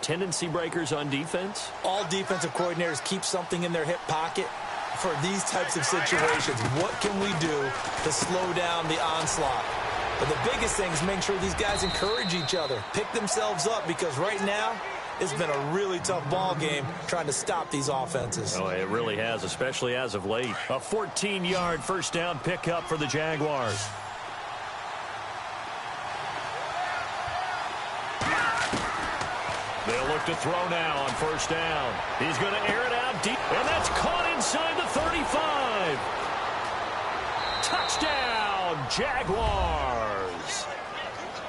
tendency breakers on defense? All defensive coordinators keep something in their hip pocket for these types of situations. What can we do to slow down the onslaught? But the biggest thing is make sure these guys encourage each other, pick themselves up, because right now it's been a really tough ball game trying to stop these offenses. Oh, it really has, especially as of late. A 14-yard first down pickup for the Jaguars. They'll look to throw now on first down. He's going to air it out deep, and that's caught inside the 35. Touchdown, Jaguars.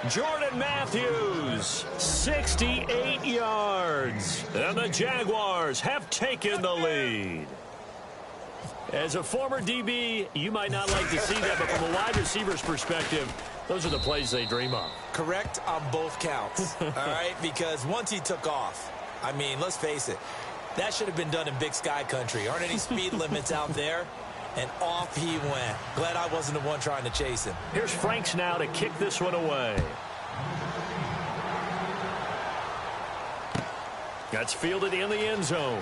Jordan Matthews, 68 yards. And the Jaguars have taken the lead. As a former DB, you might not like to see that, but from a wide receiver's perspective, those are the plays they dream of. Correct on both counts, all right? Because once he took off, I mean, let's face it, that should have been done in Big Sky country. Aren't any speed limits out there? And off he went. Glad I wasn't the one trying to chase him. Here's Franks now to kick this one away. That's fielded in the end zone.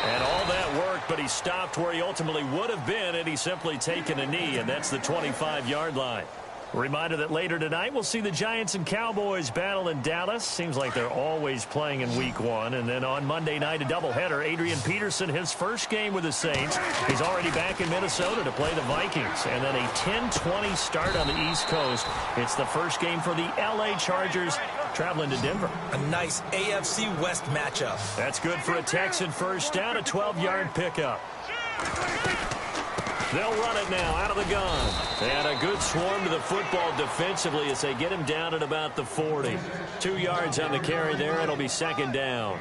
And all that worked, but he stopped where he ultimately would have been had he simply taken a knee, and that's the 25-yard line. Reminder that later tonight we'll see the Giants and Cowboys battle in Dallas. Seems like they're always playing in week one. And then on Monday night, a doubleheader. Adrian Peterson, his first game with the Saints. He's already back in Minnesota to play the Vikings. And then a 10-20 start on the East Coast. It's the first game for the L.A. Chargers traveling to Denver. A nice AFC West matchup. That's good for a Texan first down, a 12-yard pickup. They'll run it now out of the gun. And a good swarm to the football defensively as they get him down at about the 40. 2 yards on the carry there. It'll be second down.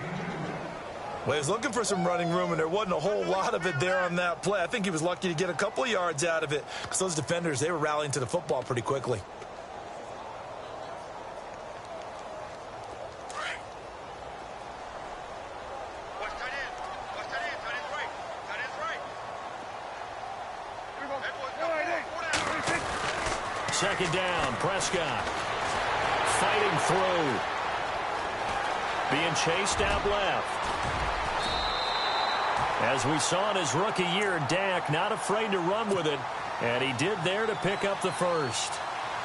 Well, he was looking for some running room, and there wasn't a whole lot of it there on that play. I think he was lucky to get a couple of yards out of it because those defenders, they were rallying to the football pretty quickly. Second down, Prescott fighting through. Being chased out left. As we saw in his rookie year, Dak not afraid to run with it, and he did there to pick up the first.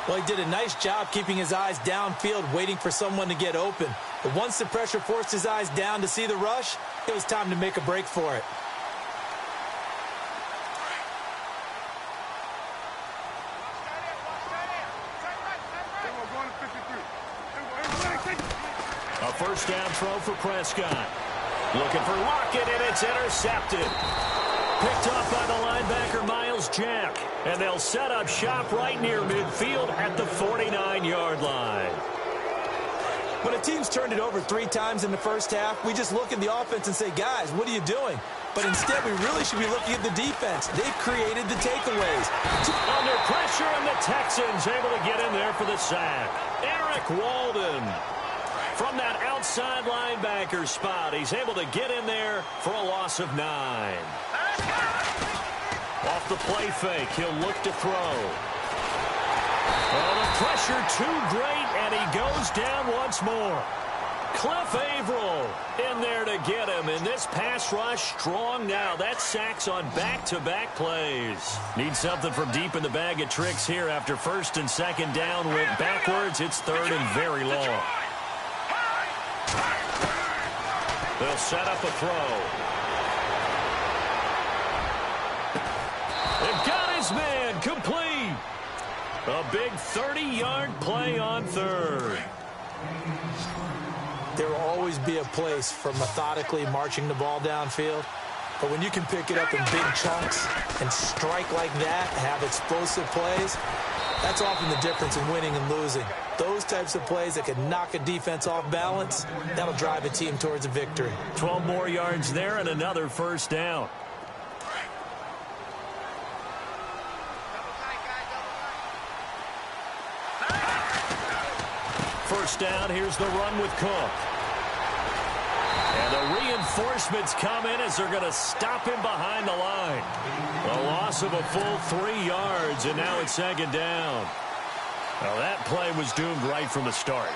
Well, he did a nice job keeping his eyes downfield, waiting for someone to get open. But once the pressure forced his eyes down to see the rush, it was time to make a break for it. A first down throw for Prescott. Looking for Lockett, and it's intercepted. Picked off by the linebacker, Miles Jack. And they'll set up shop right near midfield at the 49-yard line. When a team's turned it over 3 times in the first half, we just look at the offense and say, guys, what are you doing? But instead, we really should be looking at the defense. They've created the takeaways. Under pressure, and the Texans able to get in there for the sack. Eric Walden. From that outside linebacker spot, he's able to get in there for a loss of 9. Off the play fake, he'll look to throw. Oh, the pressure too great, and he goes down once more. Cliff Averill in there to get him, and this pass rush strong now. That's sacks on back-to-back plays. Need something from deep in the bag of tricks here after first and second down went backwards. It's third and very long. They'll set up a throw. They've got his man complete. A big 30-yard play on third. There will always be a place for methodically marching the ball downfield. But when you can pick it up in big chunks and strike like that, have explosive plays, that's often the difference in winning and losing. Those types of plays that can knock a defense off balance, that'll drive a team towards a victory. 12 more yards there and another first down. First down, here's the run with Cook. And the reinforcements come in as they're going to stop him behind the line. A loss of a full 3 yards, and now it's second down. Well, that play was doomed right from the start.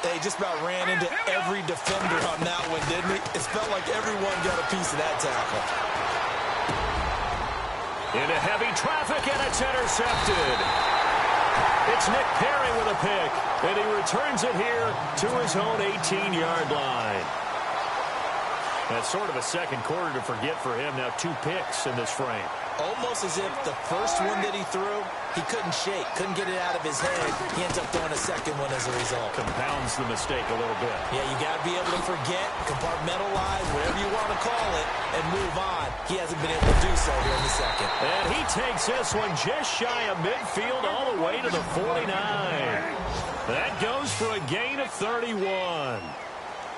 They just about ran into every defender on that one, didn't he? It felt like everyone got a piece of that tackle. Into heavy traffic, and it's intercepted. It's Nick Perry with a pick, and he returns it here to his own 18-yard line. That's sort of a second quarter to forget for him. Now 2 picks in this frame. Almost as if the first one that he threw, he couldn't shake, couldn't get it out of his head. He ends up throwing a second one as a result. Compounds the mistake a little bit. Yeah, you got to be able to forget, compartmentalize, whatever you want to call it, and move on. He hasn't been able to do so here in the second. And he takes this one just shy of midfield all the way to the 49. That goes for a gain of 31.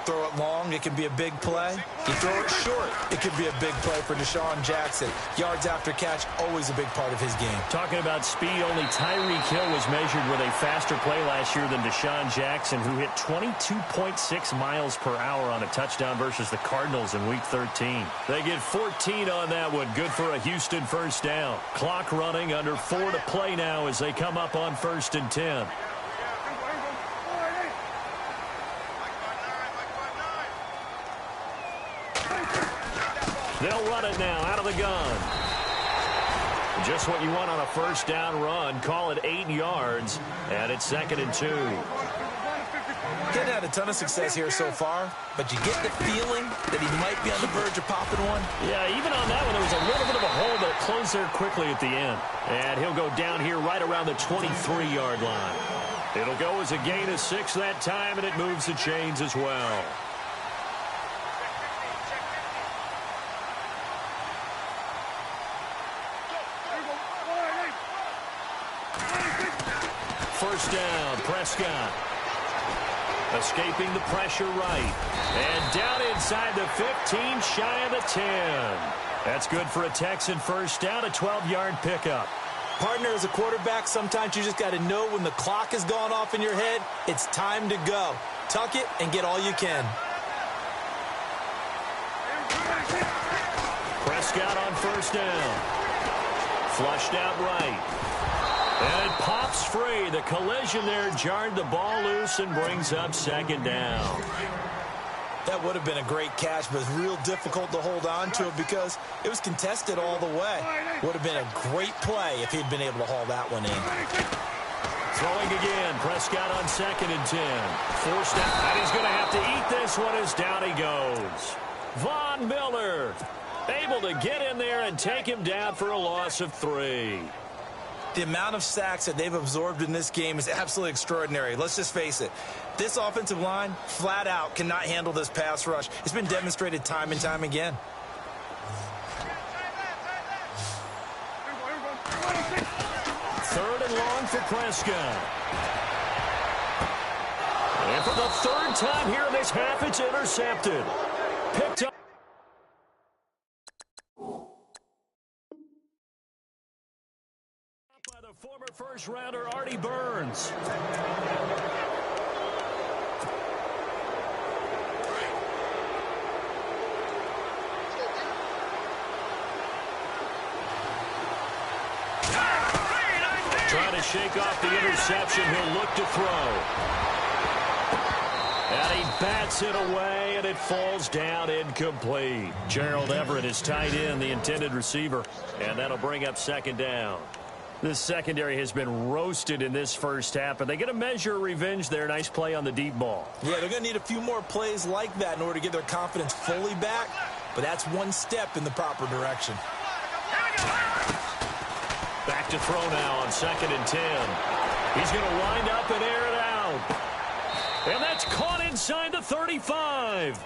Throw it long, it can be a big play. You throw it short, it could be a big play for Deshaun Jackson. Yards after catch, always a big part of his game. Talking about speed, only Tyreek Hill was measured with a faster play last year than Deshaun Jackson, who hit 22.6 miles per hour on a touchdown versus the Cardinals in Week 13. They get 14 on that one. Good for a Houston first down. Clock running, under 4 to play now as they come up on 1st and 10. They'll run it now out of the gun. Just what you want on a first down run. Call it 8 yards, and it's 2nd and 2. He's had a ton of success here so far, but you get the feeling that he might be on the verge of popping one. Yeah, even on that one, there was a little bit of a hole, but it closed there quickly at the end. And he'll go down here right around the 23-yard line. It'll go as a gain of 6 that time, and it moves the chains as well. First down, Prescott. Escaping the pressure right. And down inside the 15, shy of the 10. That's good for a Texan first down, a 12-yard pickup. Partner, as a quarterback, sometimes you just got to know when the clock has gone off in your head, it's time to go. Tuck it and get all you can. Prescott on first down. Flushed out right. And it pops free. The collision there jarred the ball loose and brings up 2nd down. That would have been a great catch, but it's real difficult to hold on to it because it was contested all the way. Would have been a great play if he'd been able to haul that one in. Throwing again. Prescott on 2nd and 10. Forced out. And he's going to have to eat this one as down he goes. Von Miller able to get in there and take him down for a loss of 3. The amount of sacks that they've absorbed in this game is absolutely extraordinary. Let's just face it. This offensive line, flat out, cannot handle this pass rush. It's been demonstrated time and time again. Third and long for Prescott. And for the 3rd time here in this half, it's intercepted. Picked up. By the former first-rounder Artie Burns. Trying to shake off the interception. He'll look to throw. And he bats it away, and it falls down incomplete. Gerald Everett is tied in, the intended receiver, and that'll bring up 2nd down. This secondary has been roasted in this first half, but they get a measure of revenge there. Nice play on the deep ball. Yeah, they're going to need a few more plays like that in order to get their confidence fully back, but that's one step in the proper direction. Back to throw now on 2nd and 10. He's going to wind up and air it out. And that's caught inside the 35.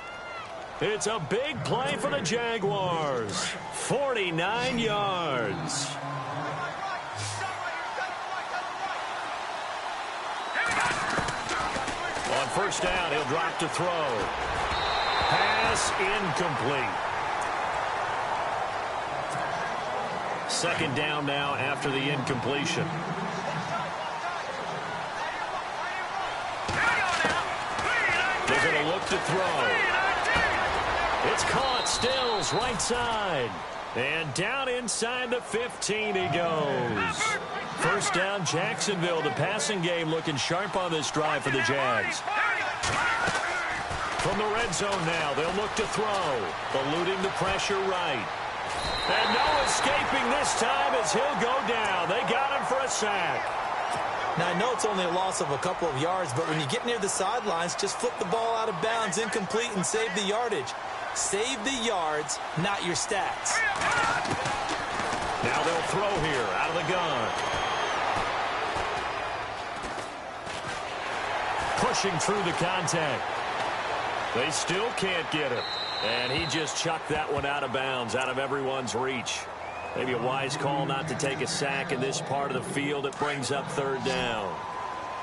It's a big play for the Jaguars. 49 yards. On first down, he'll drop to throw. Pass incomplete. 2nd down now after the incompletion. They're going to look to throw. It's caught. Stills right side. And down inside the 15 he goes. First down, Jacksonville. The passing game looking sharp on this drive for the Jags. the red zone now. They'll look to throw. Eluding the pressure right. And no escaping this time as he'll go down. They got him for a sack. Now, I know it's only a loss of a couple of yards, but when you get near the sidelines, just flip the ball out of bounds, incomplete, and save the yardage. Save the yards, not your stats. Now they'll throw here out of the gun. Pushing through the contact. They still can't get it. And he just chucked that one out of bounds, out of everyone's reach. Maybe a wise call not to take a sack in this part of the field. It brings up third down.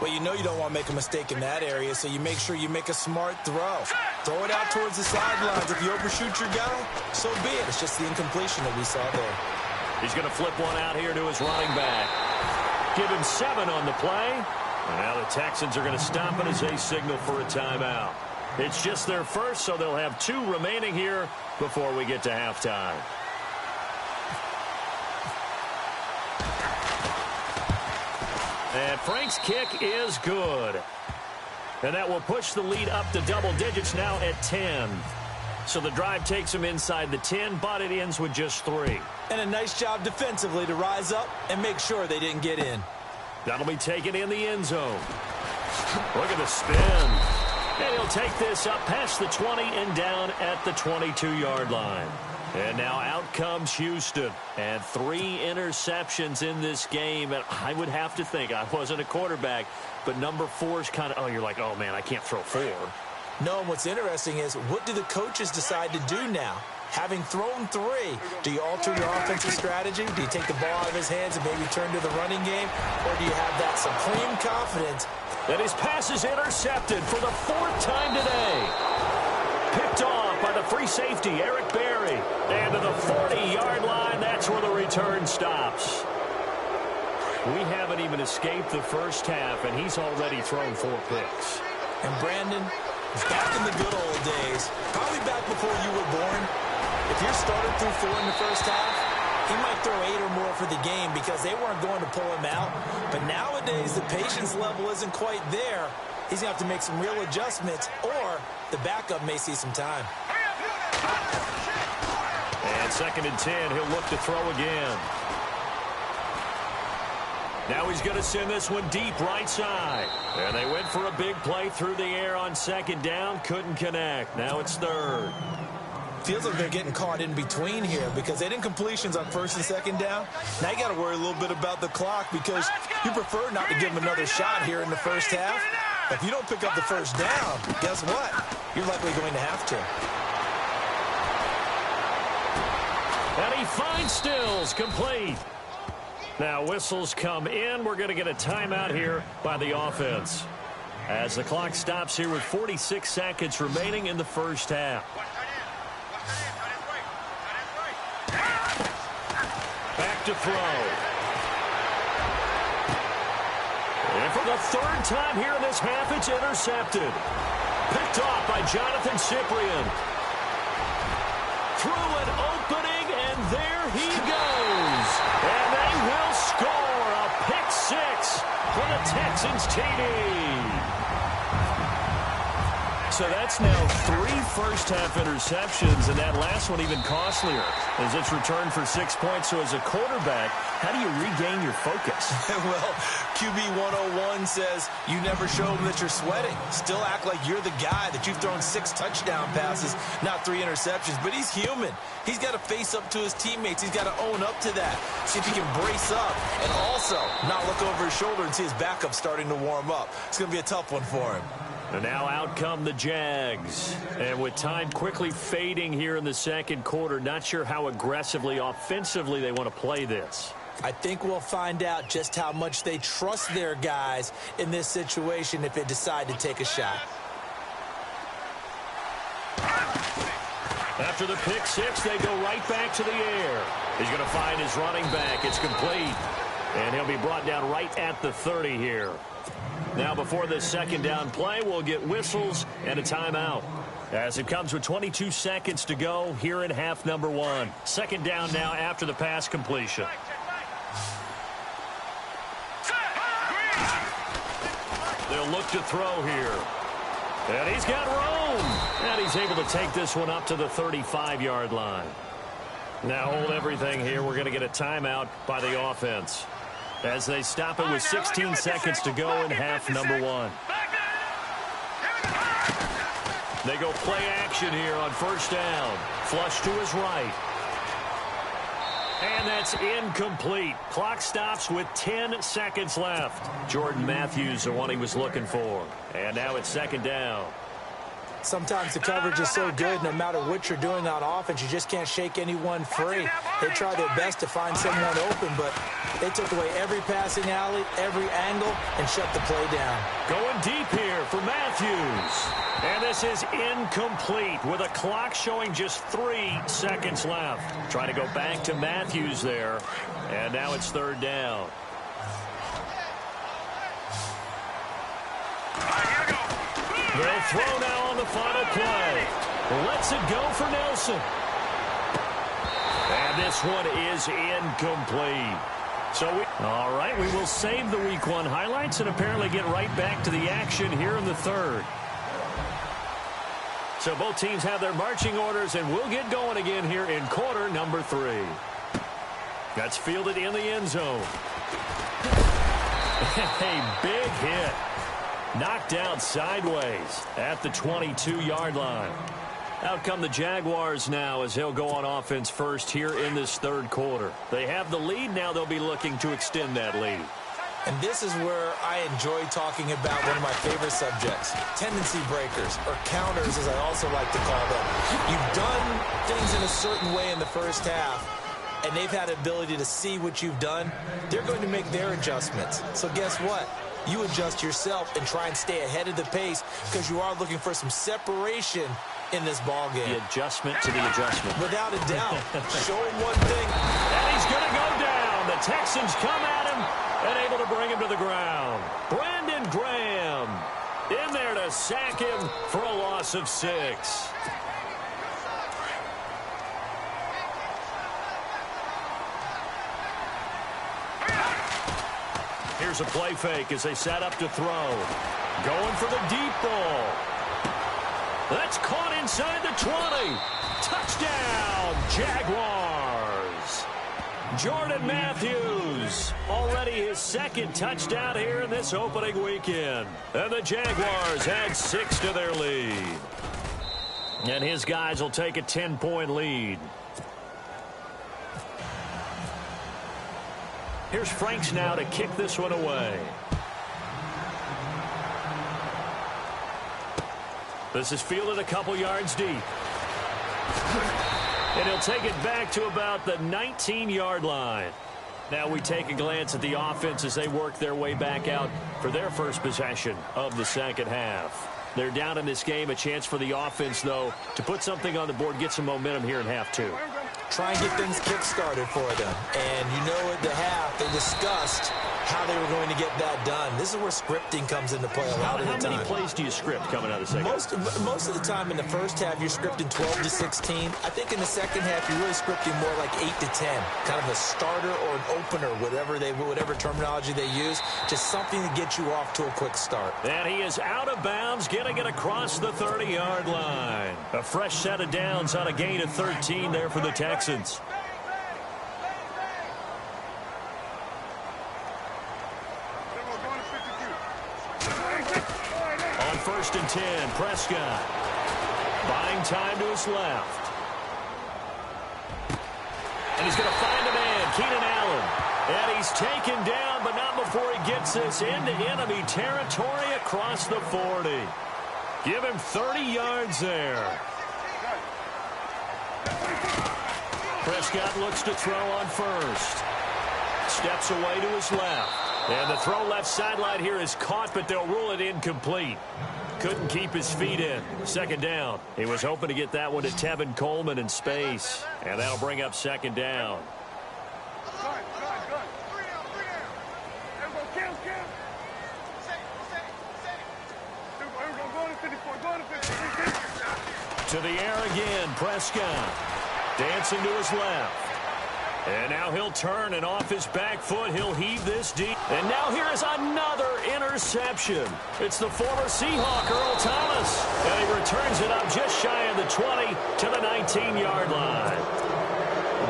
Well, you know you don't want to make a mistake in that area, so you make sure you make a smart throw. Throw it out towards the sidelines. If you overshoot your guy, so be it. It's just the incompletion that we saw there. He's going to flip one out here to his running back. Give him 7 on the play. And now the Texans are going to stop it as they signal for a timeout. It's just their first, so they'll have 2 remaining here before we get to halftime. And Frank's kick is good. And that will push the lead up to double digits now at 10. So the drive takes them inside the 10, but it ends with just 3. And a nice job defensively to rise up and make sure they didn't get in. That'll be taken in the end zone. Look at the spin. And he'll take this up past the 20 and down at the 22-yard line. And now out comes Houston. And 3 interceptions in this game. And I would have to think, I wasn't a quarterback, but number 4 is kind of, oh, you're like, oh, man, I can't throw 4. No, and what's interesting is, what do the coaches decide to do now? Having thrown 3, do you alter your offensive strategy? Do you take the ball out of his hands and maybe turn to the running game? Or do you have that supreme confidence? And his pass is intercepted for the 4th time today. Picked off by the free safety, Eric Berry. And to the 40-yard line, that's where the return stops. We haven't even escaped the first half, and he's already thrown 4 picks. And Brandon, back in the good old days, probably back before you were born, if you're started through 4 in the first half, he might throw 8 or more for the game because they weren't going to pull him out. But nowadays, the patience level isn't quite there. He's going to have to make some real adjustments, or the backup may see some time. And 2nd and 10, he'll look to throw again. Now he's going to send this one deep right side. And they went for a big play through the air on 2nd down. Couldn't connect. Now it's 3rd. Feels like they're getting caught in between here because they didn't completions on 1st and 2nd down. Now you got to worry a little bit about the clock because you prefer not to give them another shot here in the first half. If you don't pick up the 1st down, guess what? You're likely going to have to. And he finds Stills complete. Now whistles come in. We're going to get a timeout here by the offense as the clock stops here with 46 seconds remaining in the first half. Back to throw. And for the 3rd time here in this half, it's intercepted. Picked off by Jonathan Cyprien. Through an opening, and there he goes. And they will score a pick 6 for the Texans TD. So that's now 3 first-half interceptions, and that last one even costlier as it's returned for 6 points. So as a quarterback, how do you regain your focus? Well, QB 101 says you never show them that you're sweating. Still act like you're the guy, that you've thrown 6 touchdown passes, not 3 interceptions. But he's human. He's got to face up to his teammates. He's got to own up to that. See if he can brace up and also not look over his shoulder and see his backup starting to warm up. It's going to be a tough one for him. And now out come the Jags. And with time quickly fading here in the 2nd quarter, not sure how aggressively, offensively they want to play this. I think we'll find out just how much they trust their guys in this situation if they decide to take a shot. After the pick 6, they go right back to the air. He's going to find his running back. It's complete. And he'll be brought down right at the 30 here. Now before this 2nd down play, we'll get whistles and a timeout. As it comes with 22 seconds to go here in half number 1. 2nd down now after the pass completion. They'll look to throw here. And he's got room. he's able to take this one up to the 35-yard line. Now hold everything here. We're going to get a timeout by the offense as they stop it with 16 seconds to go in half number one. They go play action here on first down. Flush to his right. And that's incomplete. Clock stops with 10 seconds left. Jordan Matthews, the one he was looking for. And now it's second down. Sometimes the coverage is so good, no matter what you're doing on offense, you just can't shake anyone free. They try their best to find someone open, but they took away every passing alley, every angle, and shut the play down. Going deep here for Matthews. And this is incomplete with a clock showing just 3 seconds left. Trying to go back to Matthews there. And now it's third down. They'll throw now on the final play. Lets it go for Nelson. And this one is incomplete. All right, we will save the Week 1 highlights and apparently get right back to the action here in the third. So both teams have their marching orders, and we'll get going again here in quarter number 3. That's fielded in the end zone. A big hit. Knocked out sideways at the 22-yard line. Out come the Jaguars now as they'll go on offense first here in this third quarter. They have the lead. Now they'll be looking to extend that lead. And this is where I enjoy talking about one of my favorite subjects, tendency breakers, or counters as I also like to call them. You've done things in a certain way in the first half, and they've had the ability to see what you've done. They're going to make their adjustments. So guess what? You adjust yourself and try and stay ahead of the pace because you are looking for some separation in this ball game. The adjustment to the adjustment. Without a doubt. Show him one thing. And he's going to go down. The Texans come at him and able to bring him to the ground. Brandon Graham in there to sack him for a loss of 6. Here's a play fake as they set up to throw. Going for the deep ball. That's caught inside the 20. Touchdown, Jaguars. Jordan Matthews, already his second touchdown here in this opening weekend. And the Jaguars add 6 to their lead. And his guys will take a 10-point lead. Here's Franks now to kick this one away. This is fielded a couple yards deep. And he'll take it back to about the 19-yard line. Now we take a glance at the offense as they work their way back out for their first possession of the second half. They're down in this game. A chance for the offense, though, to put something on the board, get some momentum here in half 2. Try and get things kick-started for them. And you know at the half, they discussed how they were going to get that done. This is where scripting comes into play a lot of the time. How many plays do you script coming out of the second? Most of the time in the first half, you're scripting 12 to 16. I think in the second half, you're really scripting more like 8 to 10. Kind of a starter or an opener, whatever terminology they use. Just something to get you off to a quick start. And he is out of bounds, getting it across the 30-yard line. A fresh set of downs on a gain of 13 there for the Texans. On 1st and 10, Prescott buying time to his left. And he's going to find a man, Keenan Allen. And he's taken down, but not before he gets this into enemy territory across the 40. Give him 30 yards there. Prescott looks to throw on first. Steps away to his left. And the throw left sideline here is caught, but they'll rule it incomplete. Couldn't keep his feet in. Second down. He was hoping to get that one to Tevin Coleman in space. And that'll bring up second down. To the air again, Prescott. Dancing to his left. And now he'll turn, and off his back foot, he'll heave this deep. And now here is another interception. It's the former Seahawk, Earl Thomas. And he turns it up just shy of the 20 to the 19-yard line.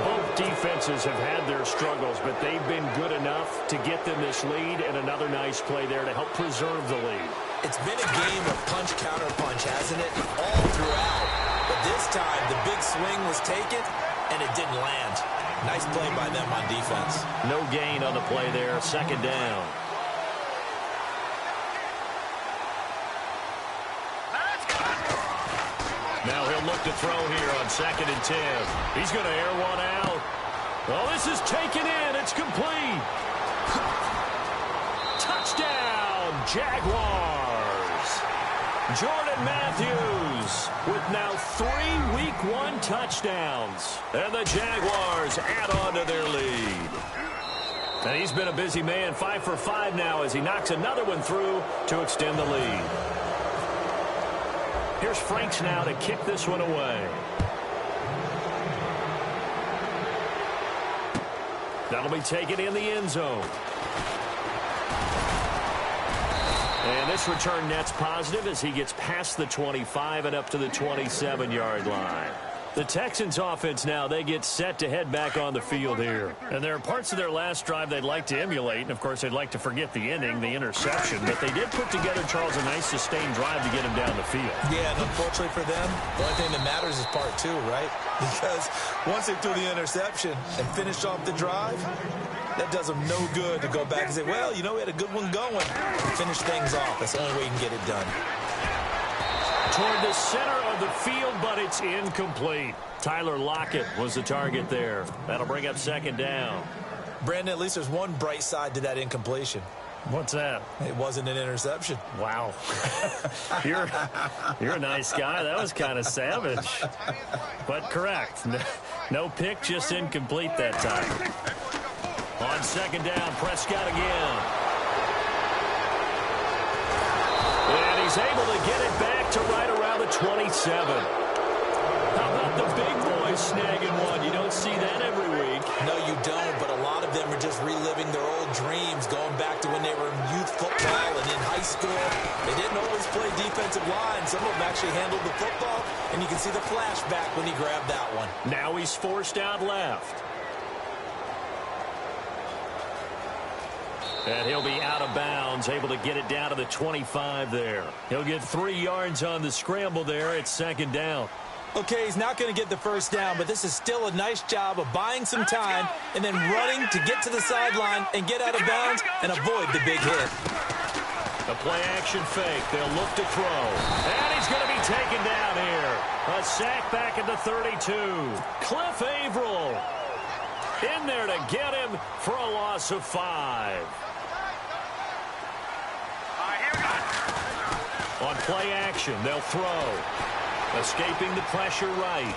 Both defenses have had their struggles, but they've been good enough to get them this lead, and another nice play there to help preserve the lead. It's been a game of punch-counter-punch, hasn't it? All throughout. But this time, the big swing was taken, and it didn't land. Nice play by them on defense. No gain on the play there. Second down. Now he'll look to throw here on 2nd and 10. He's going to air one out. Oh, this is taken in. It's complete. Touchdown, Jaguars. Jordan Matthews with now 3 Week 1 touchdowns. And the Jaguars add on to their lead. And he's been a busy man, 5 for 5 now as he knocks another one through to extend the lead. Here's Franks now to kick this one away. That'll be taken in the end zone. And this return net's positive as he gets past the 25 and up to the 27-yard line. The Texans offense now, they get set to head back on the field here. And there are parts of their last drive they'd like to emulate. And, of course, they'd like to forget the ending, the interception. But they did put together, Charles, a nice sustained drive to get him down the field. Yeah, and unfortunately for them, the only thing that matters is part 2, right? Because once they threw the interception and finished off the drive, that does them no good to go back and say, well, you know, we had a good one going. Finish things off. That's the only way you can get it done. Toward the center of the field, but it's incomplete. Tyler Lockett was the target there. That'll bring up 2nd down. Brandon, at least there's one bright side to that incompletion. What's that? It wasn't an interception. Wow. You're a nice guy. That was kind of savage. But correct. No pick, just incomplete that time. On 2nd down, Prescott again. And he's able to get it back to right around the 27. How about the big boys snagging one? You don't see that every week. No, you don't, but a lot of them are just reliving their old dreams, going back to when they were in youth football and in high school. They didn't always play defensive line. Some of them actually handled the football, and you can see the flashback when he grabbed that one. Now he's forced out left. And he'll be out of bounds, able to get it down to the 25 there. He'll get 3 yards on the scramble there. It's 2nd down. Okay, he's not going to get the first down, but this is still a nice job of buying some time and then running to get to the sideline and get out of bounds and avoid the big hit. A play-action fake. They'll look to throw. And he's going to be taken down here. A sack back at the 32. Cliff Averill in there to get him for a loss of 5. On play action, they'll throw. Escaping the pressure right.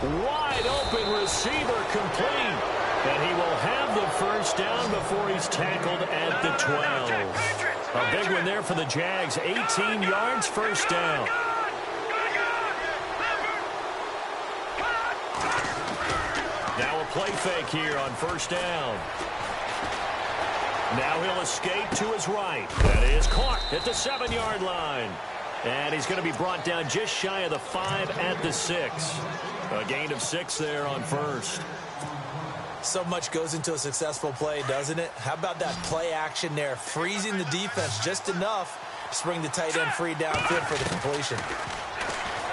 Wide open receiver complete. And he will have the first down before he's tackled at the 12. A big one there for the Jags. 18 yards, first down. Now a play fake here on first down. Now he'll escape to his right. That is caught at the 7-yard line. And he's going to be brought down just shy of the 5 at the 6. A gain of 6 there on first. So much goes into a successful play, doesn't it? How about that play action there? Freezing the defense just enough to bring the tight end free downfield for the completion.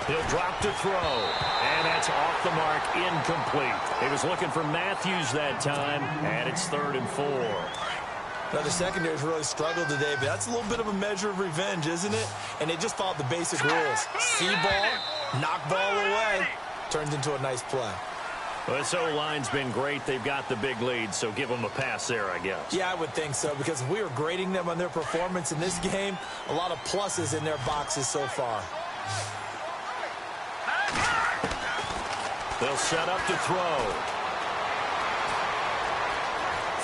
He'll drop to throw. And that's off the mark, incomplete. He was looking for Matthews that time, and it's 3rd and 4. Now, the secondary's really struggled today, but that's a little bit of a measure of revenge, isn't it? And they just followed the basic rules. See ball, knock ball away, turns into a nice play. Well, this O-line's been great. They've got the big lead, so give them a pass there, I guess. Yeah, I would think so, because if we were grading them on their performance in this game, a lot of pluses in their boxes so far. They'll set up to throw.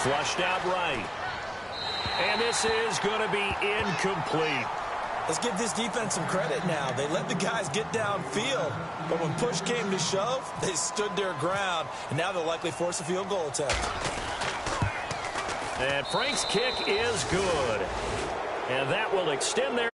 Flushed out right. And this is going to be incomplete. Let's give this defense some credit now. They let the guys get downfield, but when push came to shove, they stood their ground, and now they'll likely force a field goal attempt. And Frank's kick is good. And that will extend their